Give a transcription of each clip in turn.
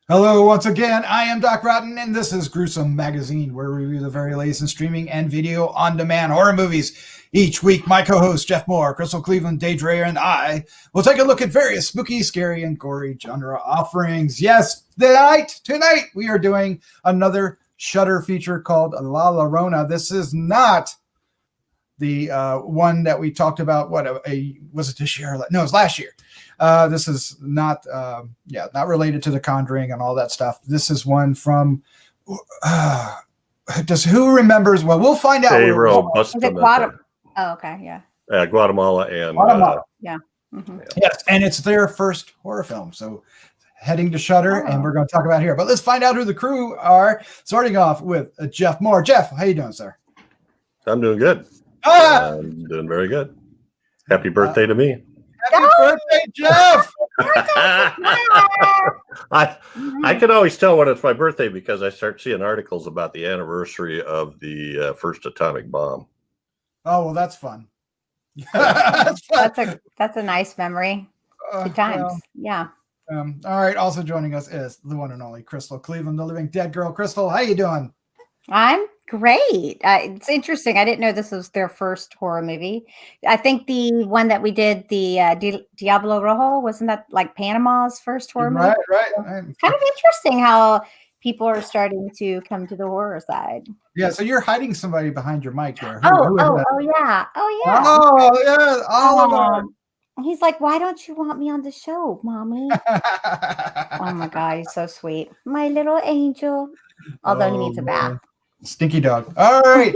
Hello, once again, I am Doc Rotten, and this is Gruesome Magazine, where we review the very latest in streaming and video on-demand horror movies. Each week, my co-hosts Jeff Moore, Crystal Cleveland, Dave Dreyer, and I will take a look at various spooky, scary, and gory genre offerings. Yes, tonight we are doing another Shudder feature called La Llorona. This is not the one that we talked about. Was it this year? No, it was last year. This is not related to The Conjuring and all that stuff. This is one from, who remembers? Well, we'll find out. Jayro Bustamante. Oh, okay, yeah. Guatemala and yeah. Mm-hmm. Yes, and it's their first horror film. So heading to Shudder, and we're going to talk about it here. But let's find out who the crew are. Starting off with Jeff Moore. Jeff, how you doing, sir? I'm doing good. I'm doing very good. Happy birthday to me. Happy birthday, Jeff! I can always tell when it's my birthday because I start seeing articles about the anniversary of the first atomic bomb. Oh, well, that's fun. That's a nice memory. Good times. Yeah. All right. Also joining us is the one and only Crystal Cleveland, the living dead girl. Crystal, how you doing? I'm great. It's interesting. I didn't know this was their first horror movie. I think the one that we did, the Diablo Rojo, wasn't that like Panama's first horror movie? Right. It's kind of interesting how people are starting to come to the horror side. Yeah, so you're hiding somebody behind your mic there. Oh, yeah. Oh, yeah. Oliver. He's like, why don't you want me on the show, Mommy? Oh, my God. He's so sweet. My little angel. Although he needs a bath. Stinky dog. All right.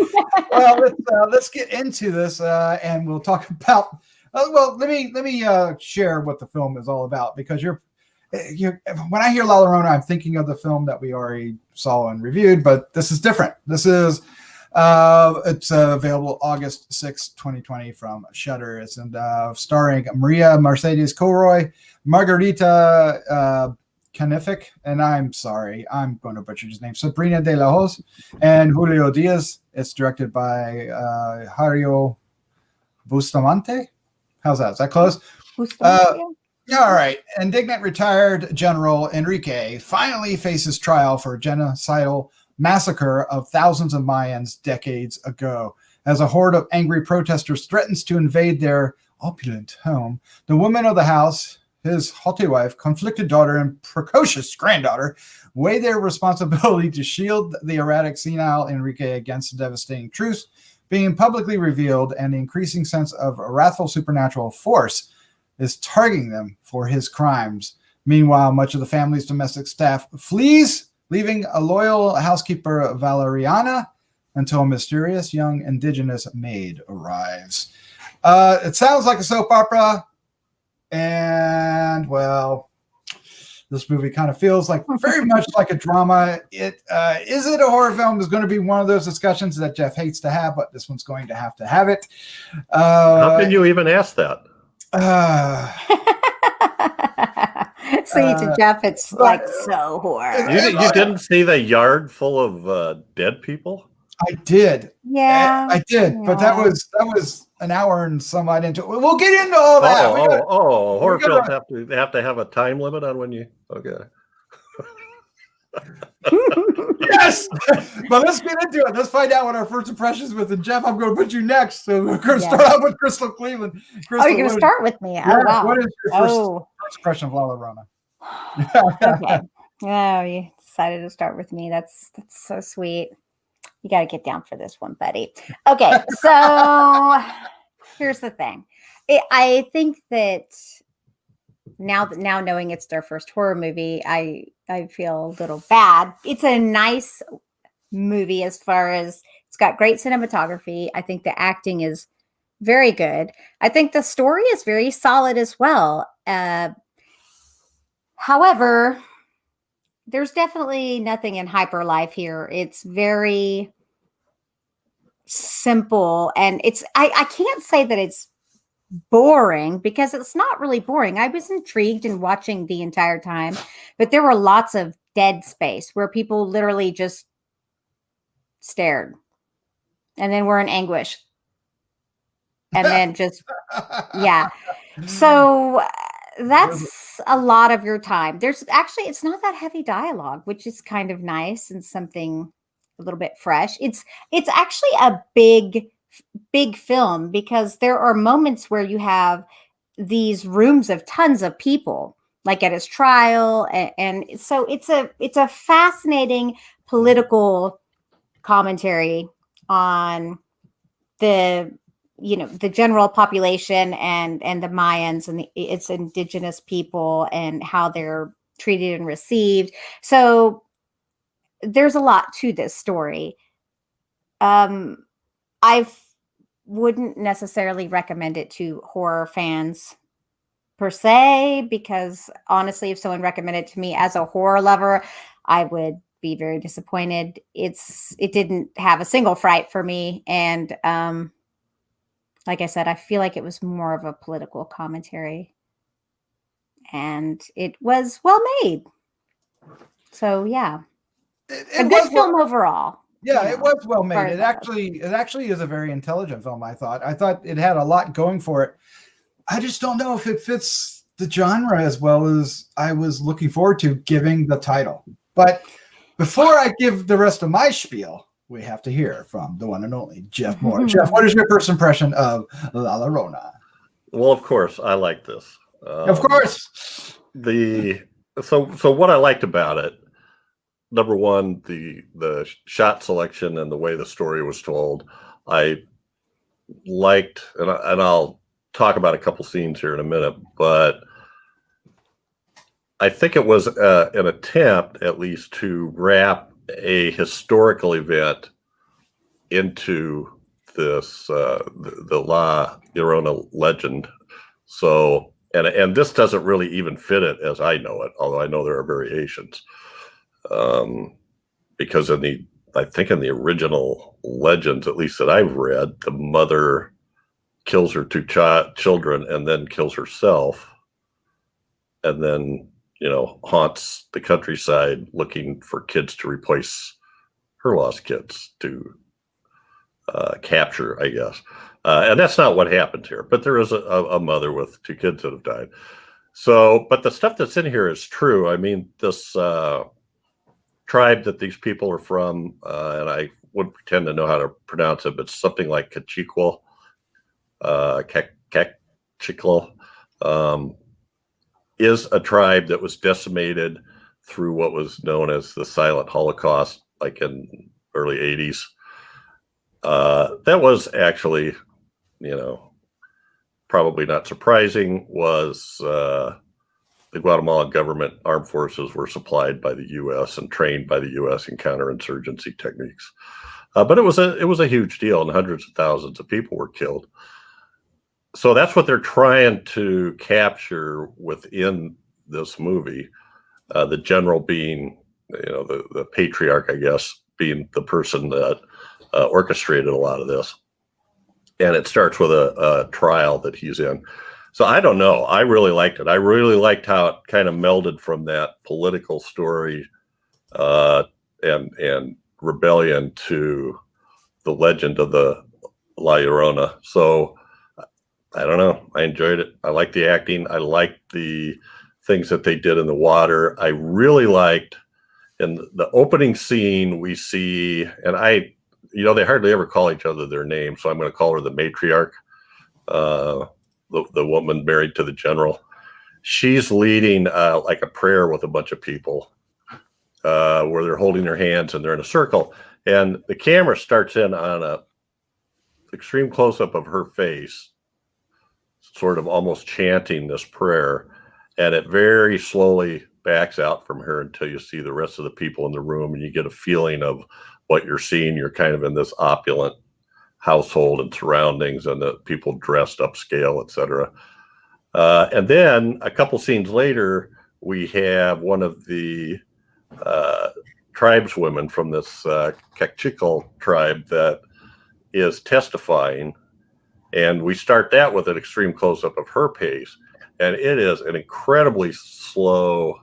Well, let's get into this, and we'll talk about. Let me share what the film is all about, because when I hear La Llorona, I'm thinking of the film that we already saw and reviewed, but this is different. This is it's available August 6, 2020 from Shudder. It's starring María, Mercedes Coroy, Margarita Kenéfic, and I'm sorry, I'm going to butcher his name, Sabrina de la Hoz, and Julio Diaz. It's directed by Jayro Bustamante. How's that? Is that close? All right. Indignant retired General Enrique finally faces trial for a genocidal massacre of thousands of Mayans decades ago. As a horde of angry protesters threatens to invade their opulent home, the woman of the house, his haughty wife, conflicted daughter, and precocious granddaughter weigh their responsibility to shield the erratic, senile Enrique against the devastating truth being publicly revealed, and the increasing sense of a wrathful supernatural force is targeting them for his crimes. Meanwhile, much of the family's domestic staff flees, leaving a loyal housekeeper, Valeriana, until a mysterious young indigenous maid arrives. It sounds like a soap opera, and, well, this movie kind of feels like very much like a drama. Is it a horror film? Is going to be one of those discussions that Jeff hates to have, but this one's going to have it. How can you even ask that? See, to Jeff, it's like so horror. You didn't see the yard full of dead people? I did. Yeah, I did. Yeah. But that was an hour and some odd into it. We'll get into all that. Horror films have to have a time limit on when you. Okay. Yes, but let's get into it. Let's find out what our first impressions with. And Jeff, I'm going to put you next. So we're going to start out with Crystal Cleveland. Crystal, you're going to start with me. Oh, wow. What is your first impression of La Llorona? Okay. Oh, you decided to start with me. That's so sweet. You got to get down for this one, buddy. Okay, so here's the thing. I think that now knowing it's their first horror movie, I feel a little bad. It's a nice movie as far as it's got great cinematography. I think the acting is very good. I think the story is very solid as well. However, there's definitely nothing in hyper life here. It's very simple, and I can't say that it's boring, because it's not really boring. I was intrigued in watching the entire time, but there were lots of dead space where people literally just stared and then were in anguish. And then just, yeah. So that's a lot of your time. There's actually, it's not that heavy dialogue, which is kind of nice and something a little bit fresh. It's actually a big film because there are moments where you have these rooms of tons of people, like at his trial, and so it's a fascinating political commentary on the the general population and the Mayans and its indigenous people and how they're treated and received. So there's a lot to this story. I wouldn't necessarily recommend it to horror fans per se, because honestly, if someone recommended it to me as a horror lover, I would be very disappointed. It didn't have a single fright for me. And like I said, I feel like it was more of a political commentary, and it was well made. So yeah, a good film overall. Yeah, it was well made. It actually is a very intelligent film. I thought it had a lot going for it. I just don't know if it fits the genre as well as I was looking forward to giving the title. But before I give the rest of my spiel, we have to hear from the one and only Jeff Moore. Jeff, what is your first impression of LLORONA? Well, of course, I like this. Of course. So what I liked about it, number one, the shot selection and the way the story was told, I liked, and I'll talk about a couple scenes here in a minute, but I think it was an attempt, at least, to wrap a historical event into this the La Llorona legend. So, and this doesn't really even fit it as I know it, although I know there are variations. Because I think in the original legends, at least that I've read, the mother kills her two children and then kills herself, and then haunts the countryside looking for kids to replace her lost kids to capture, I guess. And that's not what happened here, but there is a mother with two kids that have died. So, but the stuff that's in here is true. I mean, this tribe that these people are from, and I wouldn't pretend to know how to pronounce it, but it's something like Cachiquel, is a tribe that was decimated through what was known as the Silent Holocaust, like in early 80s. That was actually, probably not surprising, was the Guatemala government armed forces were supplied by the U.S. and trained by the U.S. in counterinsurgency techniques. But it was a huge deal, and hundreds of thousands of people were killed. So that's what they're trying to capture within this movie. The general being, the patriarch, I guess, being the person that orchestrated a lot of this. And it starts with a trial that he's in. So I don't know. I really liked it. I really liked how it kind of melded from that political story and rebellion to the legend of the La Llorona. So I don't know. I enjoyed it. I liked the acting. I liked the things that they did in the water. I really liked in the opening scene we see, and they hardly ever call each other their names, so I'm going to call her the matriarch, the woman married to the general. She's leading like a prayer with a bunch of people where they're holding their hands and they're in a circle, and the camera starts in on a extreme close-up of her face, sort of almost chanting this prayer, and it very slowly backs out from her until you see the rest of the people in the room, and you get a feeling of what you're seeing. You're kind of in this opulent household and surroundings, and the people dressed upscale, etc. And then a couple scenes later, we have one of the tribeswomen from this Cachiquel tribe that is testifying. And we start that with an extreme close-up of her face. And it is an incredibly slow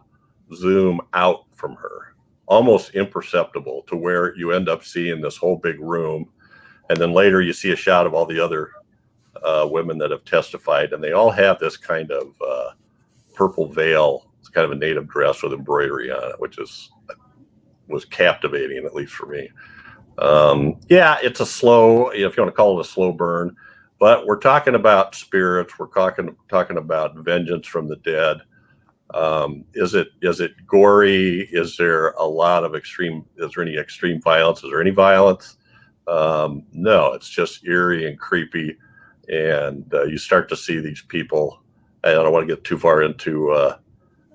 zoom out from her, almost imperceptible, to where you end up seeing this whole big room. And then later you see a shot of all the other women that have testified. And they all have this kind of purple veil. It's kind of a native dress with embroidery on it, which was captivating, at least for me. Yeah, it's a slow, if you want to call it a slow burn, but we're talking about spirits. We're talking about vengeance from the dead. Is it gory? Is there a lot of extreme? Is there any extreme violence? Is there any violence? No, it's just eerie and creepy, and you start to see these people. I don't want to get too far into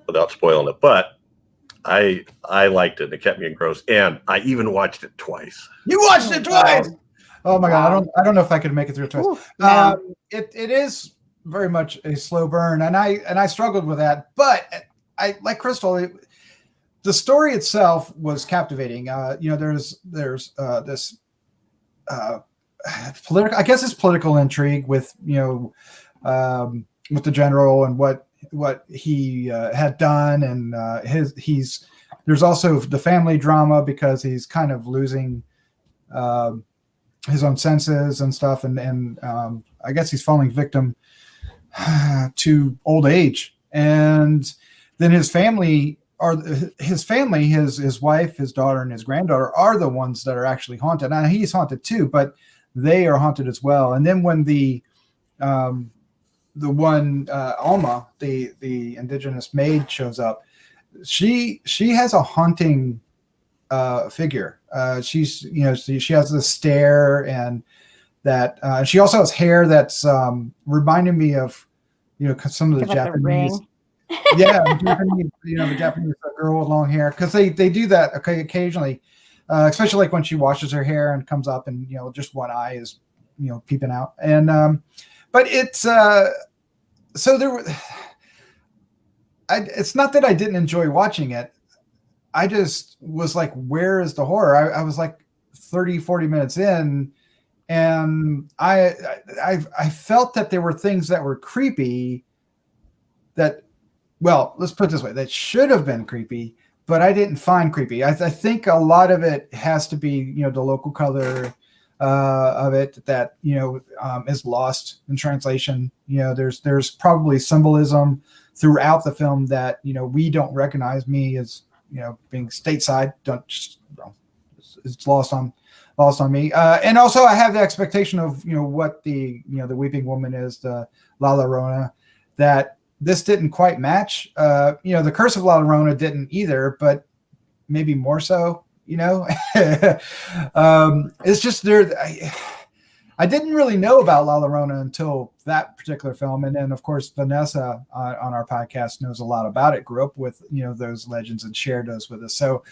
without spoiling it, but I liked it. It kept me engrossed, and I even watched it twice. You watched it twice? Oh my God! I don't know if I could make it through it twice. Ooh, no. It is very much a slow burn, and I struggled with that. But I like Crystal. The story itself was captivating. There's this political. I guess it's political intrigue with with the general and what he had done, and there's also the family drama because he's kind of losing his own senses and stuff, and I guess he's falling victim to old age, and then his wife, his daughter, and his granddaughter are the ones that are actually haunted. Now he's haunted too, but they are haunted as well. And then when the one Alma, the indigenous maid, shows up, she has a haunting figure. She has this stare, and that she also has hair that's reminding me of some of the Japanese. Yeah, the Japanese girl with long hair, because they do that occasionally, especially like when she washes her hair and comes up and just one eye is peeping out, and but it's so there were. It's not that I didn't enjoy watching it. I just was like, where is the horror? I was like 30-40 minutes in, and I felt that there were things that were creepy that, well, let's put it this way, that should have been creepy, but I didn't find creepy. I think a lot of it has to be, the local color of it that, is lost in translation. There's probably symbolism throughout the film that, we don't recognize. Me as, being stateside, it's lost on me. And also I have the expectation of, what the weeping woman is, the La Llorona, that this didn't quite match. The Curse of La Llorona didn't either, but maybe more so, it's just there. I didn't really know about La Llorona until that particular film. And then of course, Vanessa on our podcast knows a lot about it, grew up with, those legends and shared those with us. So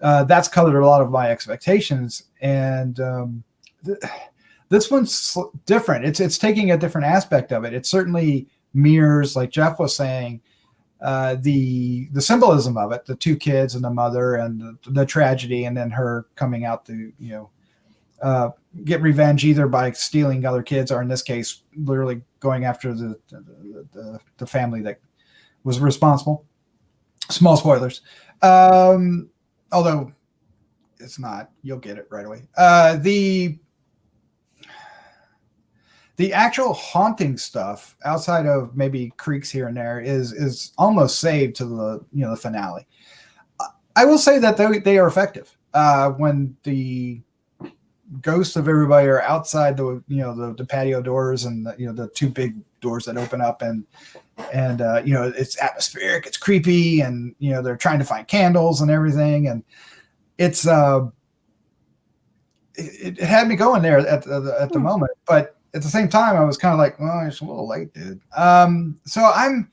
that's colored a lot of my expectations. And this one's different. It's taking a different aspect of it. It certainly mirrors, like Jeff was saying, the symbolism of it, the two kids and the mother and the tragedy, and then her coming out to, get revenge either by stealing other kids, or in this case, literally going after the family that was responsible. Small spoilers. Although it's not, you'll get it right away. The actual haunting stuff outside of maybe creaks here and there is almost saved to the finale. I will say that they are effective. When the ghosts of everybody are outside the patio doors and the two big doors that open up, and it's atmospheric, it's creepy, and they're trying to find candles and everything, and it's it had me going there at the moment, but at the same time I was kind of like, well, it's a little late, dude. So I'm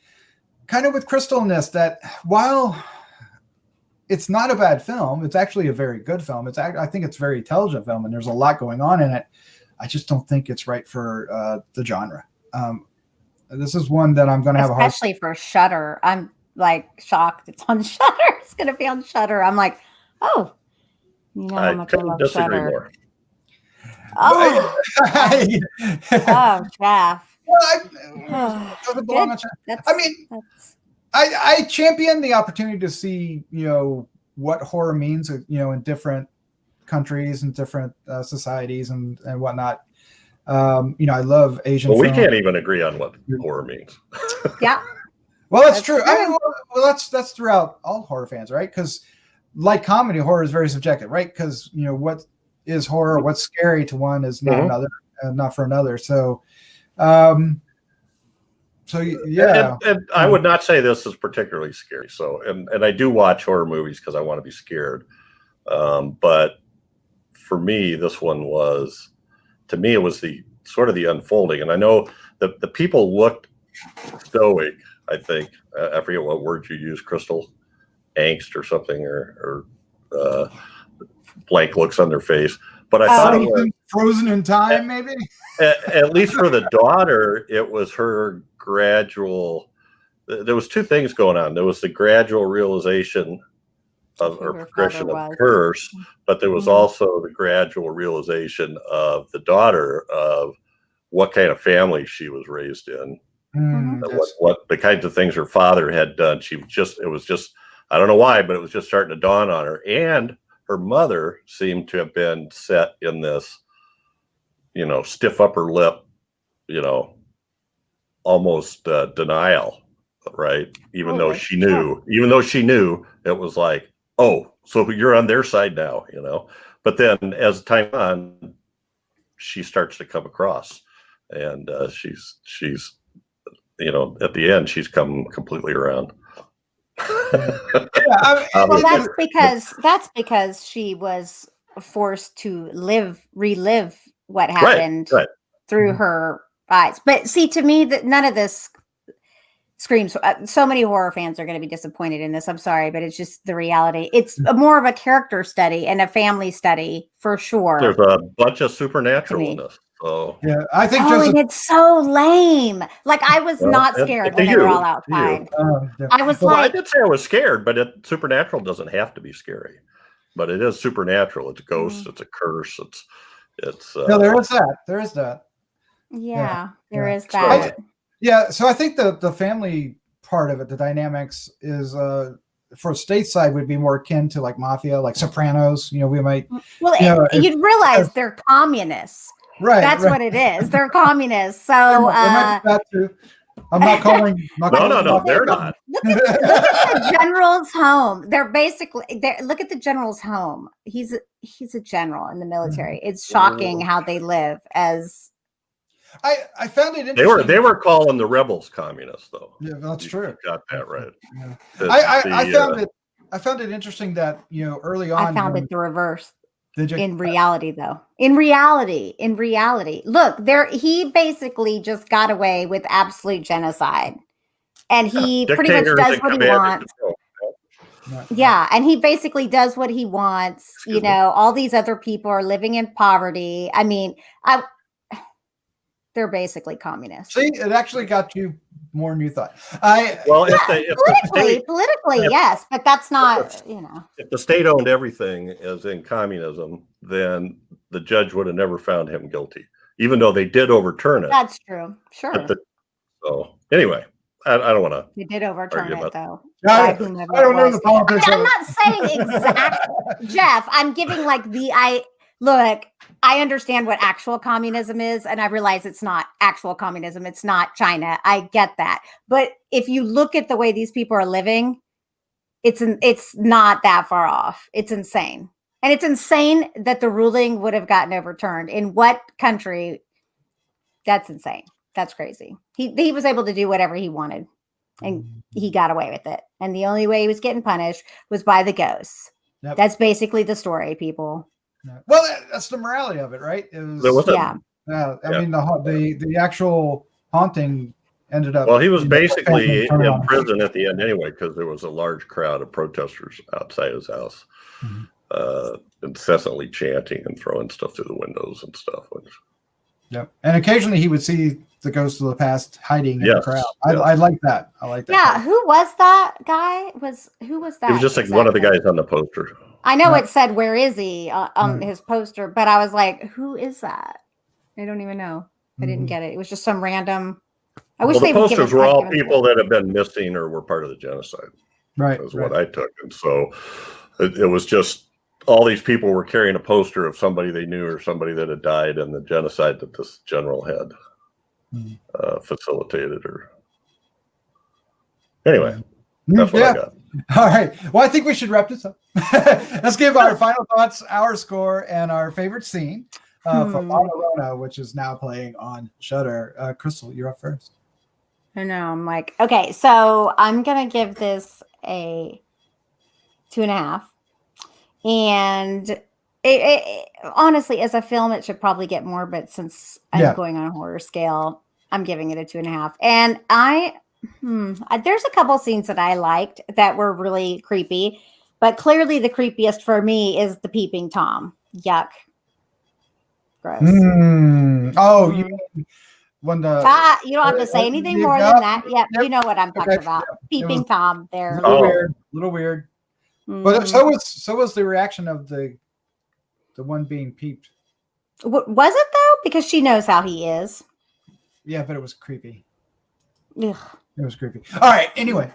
kind of with Crystal in this, that while it's not a bad film, it's actually a very good film. I think it's a very intelligent film, and there's a lot going on in it. I just don't think it's right for the genre. This is one that I'm going to have especially for Shudder. I'm like shocked it's on Shudder. It's going to be on Shudder. I'm like, oh, how much I love Shudder. More. Oh, oh, Jeff. Well, I champion the opportunity to see, what horror means, in different countries and different societies and whatnot. I love Asian. Well, we can't even agree on what horror means. Yeah. Well, that's true. I mean, well, that's throughout all horror fans, right? Because like comedy, horror is very subjective, right? Because what is horror, what's scary to one is not another, not for another. So, yeah. And I would not say this is particularly scary. So, and I do watch horror movies because I want to be scared. But for me, this one was, to me, it was the sort of the unfolding. And I know that the people looked stoic. I think I forget what word you use, Crystal, angst or something, or blank looks on their face. But I thought it was frozen in time, maybe. At least for the daughter, it was her gradual. There was two things going on. There was the gradual realization of her progression of curse, but there was also the gradual realization of the daughter of what kind of family she was raised in. What the kinds of things her father had done. It was just, I don't know why, but it was just starting to dawn on her. And her mother seemed to have been set in this, stiff upper lip, almost denial, right? Even though she knew, it was like, oh, so you're on their side now, But then as time on, she starts to come across, and she's at the end, she's come completely around. Well, that's because she was forced to relive what happened through her eyes. But see, to me, that none of this screams. So many horror fans are going to be disappointed in this. I'm sorry, but it's just the reality. It's more of a character study and a family study for sure. There's a bunch of supernatural in this. So yeah, I think. And it's so lame. Like I was not scared when they were all outside. I was I did say I was scared, but supernatural doesn't have to be scary. But it is supernatural. It's ghosts. It's a curse. It's. No, there is that. There is that. Yeah, there is that. So I think the family part of it, the dynamics is for stateside would be more akin to like mafia, like Sopranos. We might. Well, you'd realize they're communists. Right. That's what it is. They're communists. So that too. I'm not calling. No, they're not. Look at the general's home. They're basically look at the general's home. He's a general in the military. It's shocking how they live as. I found it interesting. They were calling the rebels communists, though. Yeah, that's true. You got that right. Yeah. I found it interesting that early on. I found it the reverse. Did you? In reality, though, in reality, look, he basically just got away with absolute genocide, and he pretty much does what he wants. Yeah, and he basically does what he wants. All these other people are living in poverty. I mean, they're basically communists. See, it actually got you more than you thought. Politically, yes, but that's not, If the state owned everything as in communism, then the judge would have never found him guilty, even though they did overturn it. That's true. Sure. So anyway, I don't want to. They did overturn it, though. I don't know the politics. I'm not saying exactly, Jeff. I'm giving like look. I understand what actual communism is, and I realize it's not actual communism. It's not China. I get that. But if you look at the way these people are living, it's not that far off. It's insane. And it's insane that the ruling would have gotten overturned. In what country? That's insane. That's crazy. He was able to do whatever he wanted, and he got away with it. And the only way he was getting punished was by the ghosts. Yep. That's basically the story, people. Well, that's the morality of it, right? I mean, the actual haunting ended up. Well, he was basically in prison at the end anyway, because there was a large crowd of protesters outside his house, incessantly chanting and throwing stuff through the windows and stuff. Yep. And occasionally he would see the ghosts of the past hiding in the crowd. I like that. I like that. Yeah. Who was that guy? Who was that? It was just like one of the guys on the poster. I know it said, "Where is he?" on his poster, but I was like, "Who is that?" I don't even know. I didn't get it. It was just some random. I wish the posters were all people that have been missing or were part of the genocide. Right. That's what I took, and so it was just all these people were carrying a poster of somebody they knew or somebody that had died in the genocide that this general had facilitated or. Anyway, that's what I got. All right. Well, I think we should wrap this up. Let's give our final thoughts, our score, and our favorite scene for LLORONA, which is now playing on Shudder. Crystal, you're up first. I know. I'm like, okay, so I'm gonna give this a 2.5, and it honestly, as a film, it should probably get more, but since I'm going on a horror scale, I'm giving it a 2.5. And there's a couple scenes that I liked that were really creepy, but clearly the creepiest for me is the peeping Tom. Yuck. Gross. Oh, you mean when the you don't have to say anything more than that. Yep, you know what I'm talking about. Peeping Tom there. A little weird. But so was the reaction of the one being peeped. Was it though? Because she knows how he is. Yeah, but it was creepy. Ugh. It was creepy. All right. Anyway,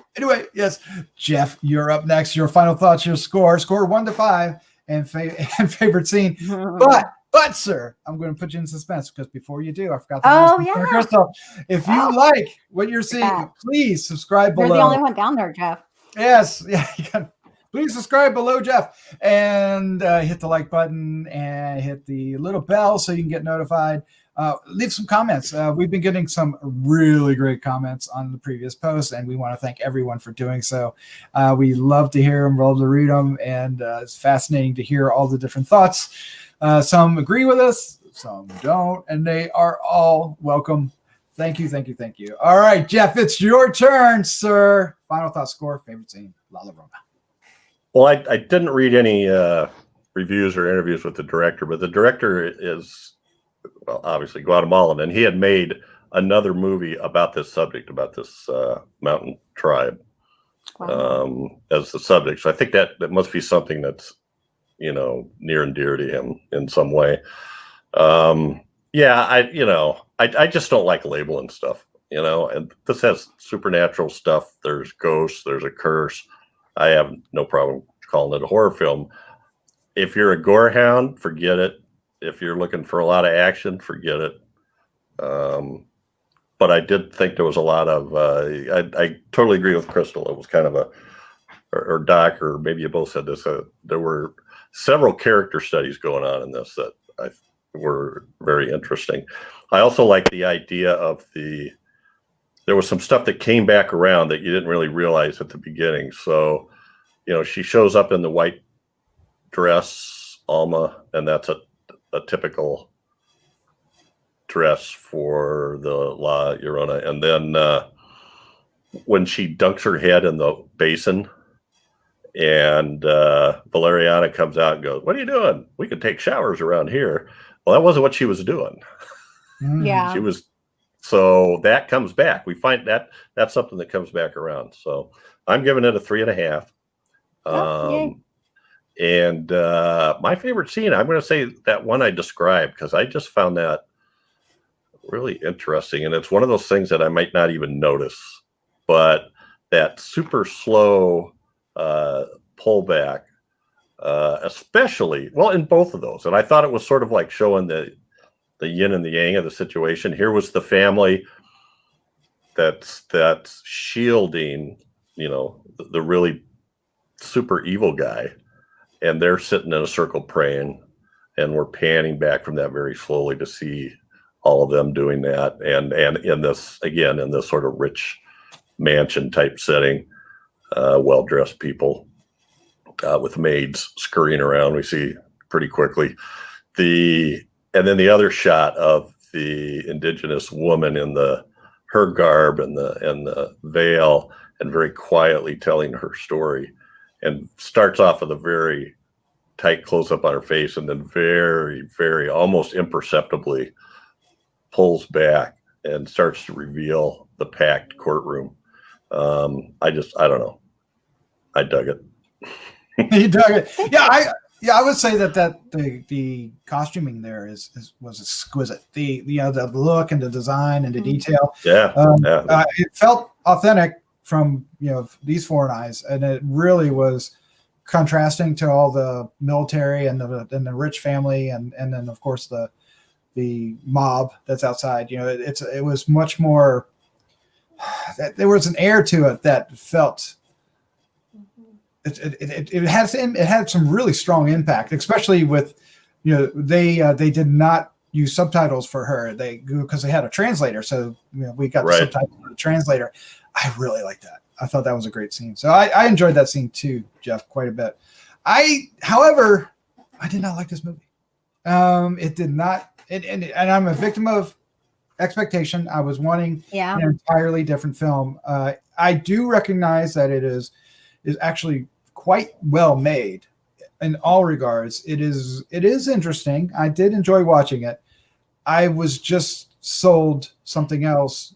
yes. Jeff, you're up next. Your final thoughts, your score 1 to 5, and favorite scene. But sir, I'm going to put you in suspense because before you do, I forgot to Crystal. If you like what you're seeing, please subscribe below. You're the only one down there, Jeff. Yes. Yeah. Please subscribe below, Jeff, and hit the like button and hit the little bell so you can get notified. Leave some comments. We've been getting some really great comments on the previous posts, and we want to thank everyone for doing so. We love to hear them, love to read them, and it's fascinating to hear all the different thoughts. Some agree with us, some don't, and they are all welcome. Thank you. All right, Jeff, it's your turn, sir. Final thought, score, favorite scene, LLORONA. Well, I didn't read any reviews or interviews with the director, but the director is, well, obviously Guatemalan, and he had made another movie about this subject, about this mountain tribe as the subject. So I think that must be something that's, near and dear to him in some way. I just don't like labeling stuff, and this has supernatural stuff. There's ghosts, there's a curse. I have no problem calling it a horror film. If you're a gore hound, forget it. If you're looking for a lot of action, forget it. But I did think there was a lot of, I totally agree with Crystal. It was kind of or Doc, or maybe you both said this, there were several character studies going on in this that were very interesting. I also like the idea of there was some stuff that came back around that you didn't really realize at the beginning. So, she shows up in the white dress, Alma, and that's a typical dress for the La Llorona. And then when she dunks her head in the basin and Valeriana comes out and goes, "What are you doing? We can take showers around here." Well, that wasn't what she was doing. Yeah. She was. So that comes back. We find that's something that comes back around. So I'm giving it a 3.5. And my favorite scene, I'm going to say that one I described, because I just found that really interesting. And it's one of those things that I might not even notice, but that super slow pullback, especially, well, in both of those. And I thought it was sort of like showing the yin and the yang of the situation. Here was the family that's shielding, the really super evil guy, and they're sitting in a circle praying, and we're panning back from that very slowly to see all of them doing that. And in this sort of rich mansion type setting, well-dressed people with maids scurrying around, we see pretty quickly. And then the other shot of the indigenous woman in her garb and the veil, and very quietly telling her story, and starts off with a very tight close up on her face, and then very, very almost imperceptibly pulls back and starts to reveal the packed courtroom. I don't know. I dug it. You dug it. Yeah, I would say that the costuming there was exquisite. The look and the design and the detail. It felt authentic from these foreign eyes, and it really was contrasting to all the military and the rich family, and then of course the mob that's outside. It was much more that there was an air to it that felt. It had some really strong impact, especially with, they did not use subtitles for her. Because they had a translator, so we got the subtitles for the translator. I really like that. I thought that was a great scene. So I enjoyed that scene too, Jeff, quite a bit. However, I did not like this movie. It did not, and I'm a victim of expectation. I was wanting an entirely different film. I do recognize that it is actually quite well made in all regards. It is interesting. I did enjoy watching it. I was just sold something else.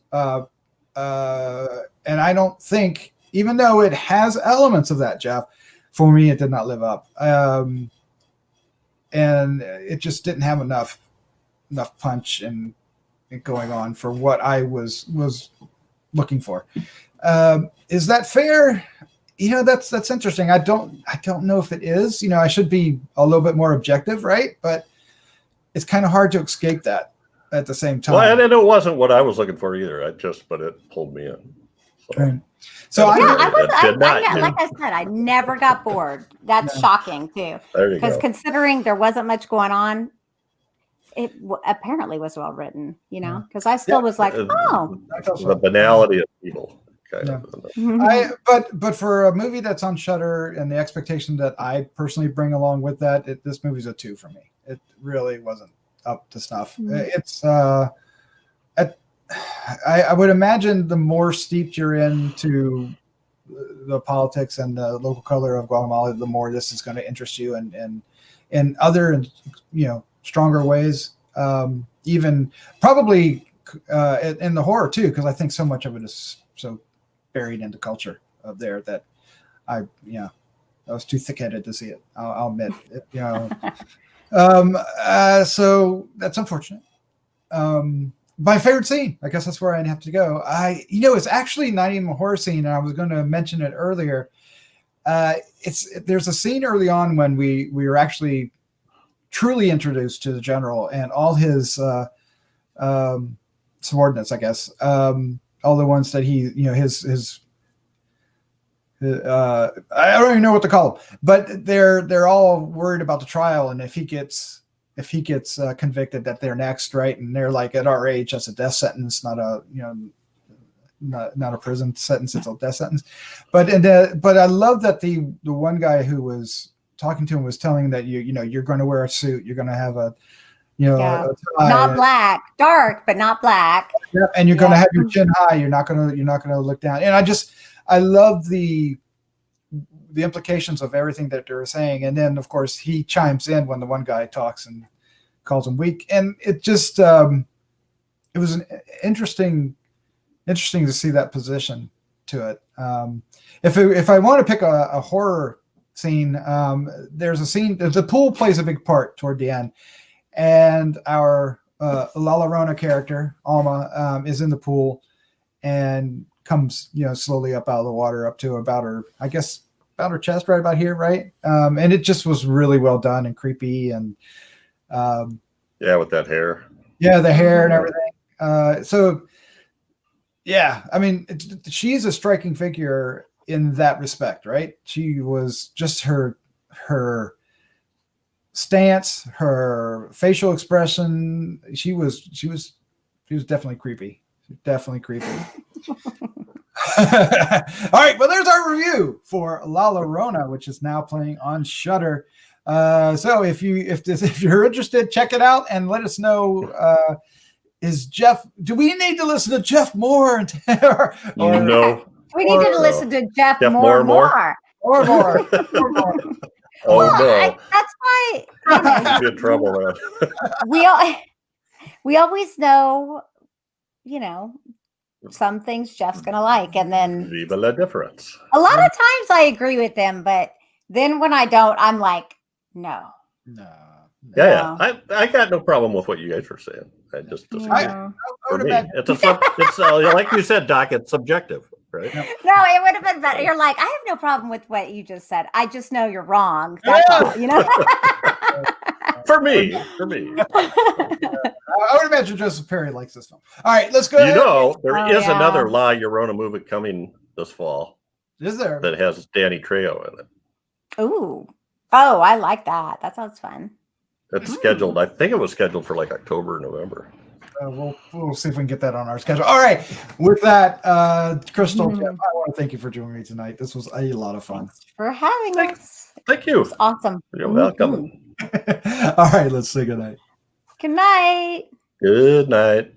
And I don't think, even though it has elements of that, Jeff, for me, it did not live up. And it just didn't have enough punch and going on for what I was looking for. Is that fair? That's interesting. I don't know if it is. I should be a little bit more objective, right? But it's kind of hard to escape that at the same time. Well, and it wasn't what I was looking for either. But it pulled me in. So, right. So like I said, I never got bored. That's shocking too. Because considering there wasn't much going on, it apparently was well written. Because I still was like, the banality of evil. But for a movie that's on Shudder and the expectation that I personally bring along with that, this movie's a 2 for me. It really wasn't up to snuff. It's I would imagine the more steeped you're into the politics and the local color of Guatemala, the more this is going to interest you and in other stronger ways. Even probably in the horror too, because I think so much of it is so buried into culture up there that I was too thick-headed to see it. I'll admit so that's unfortunate. My favorite scene, I guess that's where I'd have to go. It's actually not even a horror scene, and I was going to mention it earlier. There's a scene early on when we were actually truly introduced to the general and all his subordinates, I guess. All the ones that he, his I don't even know what to call them, but they're all worried about the trial, and if he gets convicted, that they're next, right? And they're like, at our age, that's a death sentence, not a not a prison sentence; it's a death sentence. But I love that the one guy who was talking to him was telling him that you're going to wear a suit, you're going to have a a tie, not black, dark, but not black. Yeah, and you're going to have your chin high. You're not going to look down. And I love the implications of everything that they're saying. And then of course he chimes in when the one guy talks and calls him weak. And it just it was an interesting to see that position to it. If I want to pick a horror scene, there's a scene. The pool plays a big part toward the end. And our LLORONA character, Alma, is in the pool and comes, slowly up out of the water up to about her chest, right about here, right? And it just was really well done and creepy and with that hair. Yeah, the hair and everything. So yeah, I mean, she's a striking figure in that respect, right? She was just her stance, her facial expression. She was definitely creepy. Definitely creepy. All right, well, there's our review for LLORONA, which is now playing on Shudder. So if you're interested, check it out and let us know. Is Jeff? Do we need to listen to Jeff more? No. We need to listen to Jeff more. Oh, no. That's why. You're in trouble, man. We always know, some things Jeff's going to like. And then Viva la difference. A lot of times I agree with them, but then when I don't, I'm like, no. Yeah. I got no problem with what you guys were saying. I just disagree. For me, it's like you said, Doc, it's subjective. Right? No, it would have been better. You're like, I have no problem with what you just said. I just know you're wrong. That's all, For me. I would imagine Joseph Perry likes this film. All right, let's go. You know, there is yeah. another La Llorona movie coming this fall Is there? that has Danny Trejo in it. Ooh. Oh, I like that. That sounds fun. It's scheduled. I think it was scheduled for like October or November. We'll see if we can get that on our schedule. All right. With that, Crystal, Jeff, I want to thank you for joining me tonight. This was a lot of fun. Thanks for having us. Thank you. It's awesome. You're welcome. All right, let's say goodnight. Good night. Good night.